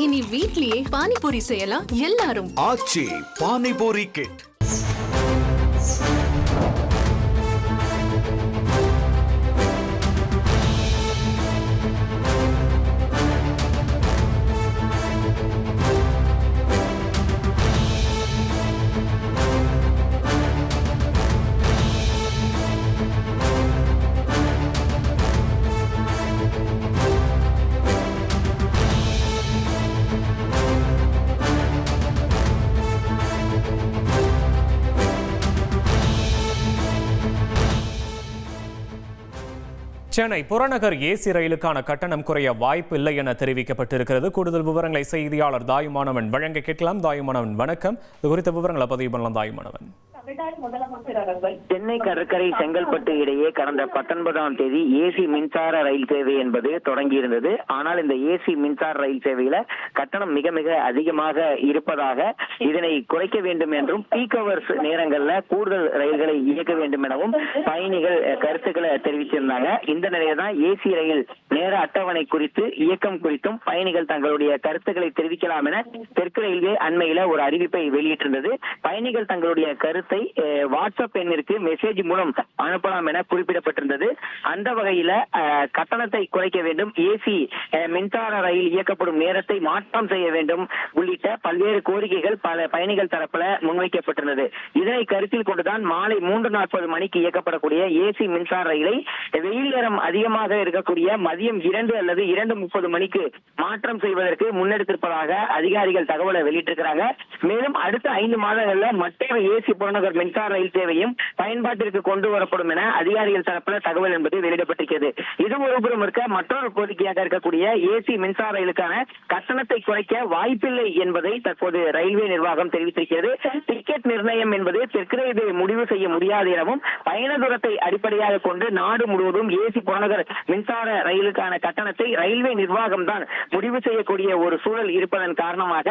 இனி வீட்லயே பானிபூரி செய்யலாம் எல்லாரும். ஆச்சி பானிபூரி கிட். சென்னை புறநகர் ஏசி ரயிலுக்கான கட்டணம் குறைய வாய்ப்பு இல்லை என தெரிவிக்கப்பட்டிருக்கிறது. கூடுதல் விவரங்களை செய்தியாளர் தாயுமானவன் வழங்க கேட்கலாம். தாயுமானவன் வணக்கம். இது குறித்த விவரங்களை பதிவு பண்ணலாம். தாயுமானவன். சென்னை கடற்கரை செங்கல்பட்டு இடையே கடந்த 19ஆம் தேதி ஏசி மின்சார ரயில் சேவை என்பது தொடங்கியிருந்தது. ஆனால் இந்த ஏசி மின்சார ரயில் சேவையில கட்டணம் மிக மிக அதிகமாக இருப்பதாக, இதனை குறைக்க வேண்டும் என்றும் பீக் ஹவர்ஸ் நேரங்கள்ல கூடுதல் ரயில்களை இயக்க வேண்டும் எனவும் பயணிகள் கருத்துக்களை தெரிவிச்சிருந்தாங்க. இந்த நிலையில தான் ஏசி ரயில் நேர அட்டவணை குறித்து இயக்கம் குறித்தும் பயணிகள் தங்களுடைய கருத்துக்களை தெரிவிக்கலாம் என தெற்கு ரயில்வே அண்மையில ஒரு அறிவிப்பை வெளியிட்டிருந்தது. பயணிகள் தங்களுடைய கருத்தை வாட்ஸ்அப் எண்ணிற்கு மெசேஜ் மூலம் அனுப்பலாம் என குறிப்பிடப்பட்டிருந்தது. அந்த வகையில கட்டணத்தை குறைக்க வேண்டும், ஏசி மின்சார ரயில் இயக்கப்படும் நேரத்தை மாற்றம் செய்ய வேண்டும் உள்ளிட்ட பல்வேறு கோரிக்கைகள் பல பயணிகள் தரப்புல முன்வைக்கப்பட்டிருந்தது. இதனை கருத்தில் கொண்டுதான் மாலை 3:40 மணிக்கு இயக்கப்படக்கூடிய ஏசி மின்சார ரயிலை வெயில் நேரம் அதிகமாக இருக்கக்கூடிய மதியம் 2 அல்லது 2:30 மணிக்கு மாற்றம் செய்வதற்கு முன்னெடுத்திருப்பதாக அதிகாரிகள் தகவலை வெளியிட்டிருக்கிறாங்க. மேலும் அடுத்த 5 மாதங்கள்ல மற்றொரு ஏசி புறநகர் மின்சார ரயில் சேவையும் பயன்பாட்டிற்கு கொண்டு வரப்படும் என அதிகாரிகள் தரப்புல தகவல் என்பது வெளியிடப்பட்டிருக்கிறது. இது ஒருபுறம் இருக்க, மற்றொரு கோரிக்கையாக இருக்கக்கூடிய ஏசி மின்சார ரயிலுக்கான கட்டணத்தை குறைக்க வாய்ப்பில்லை என்பதை தற்போது ரயில்வே நிர்வாகம் தெரிவித்திருக்கிறது. டிக்கெட் நிர்ணயம் என்பது தெற்கு ரயில்வே முடிவு செய்ய முடியாது எனவும், பயண தூரத்தை அடிப்படையாக கொண்டு நாடு முழுவதும் ஏசி புறநகர் மின்சார ரயிலுக்கான கட்டணத்தை ரயில்வே நிர்வாகம் தான் முடிவு செய்யக்கூடிய ஒரு சூழல் இருப்பதன் காரணமாக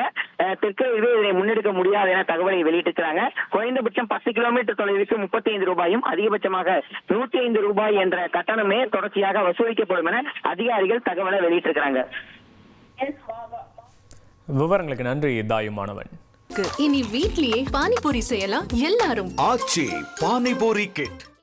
தெற்கு ரயில்வே இதனை முன்னெடுக்க முடியாது என தகவலை வெளியிட்டிருக்கிறாங்க. குறைந்தபட்சம் 10 கிலோமீட்டர் தொலைவிற்கு 35 ரூபாயும் அதிகபட்சமாக 105 ரூபாய் என்ற கட்டணமே தொடர்ச்சியாக வசூலிக்கப்படும் என அதிகாரிகள் தகவலை வெளியிட்டிருக்கிறாங்க. விவரங்களுக்கு நன்றி தாயுமானவன். இனி வீட்லயே பானிபூரி செய்யலாம் எல்லாரும். ஆச்சி பானிபூரி கிட்.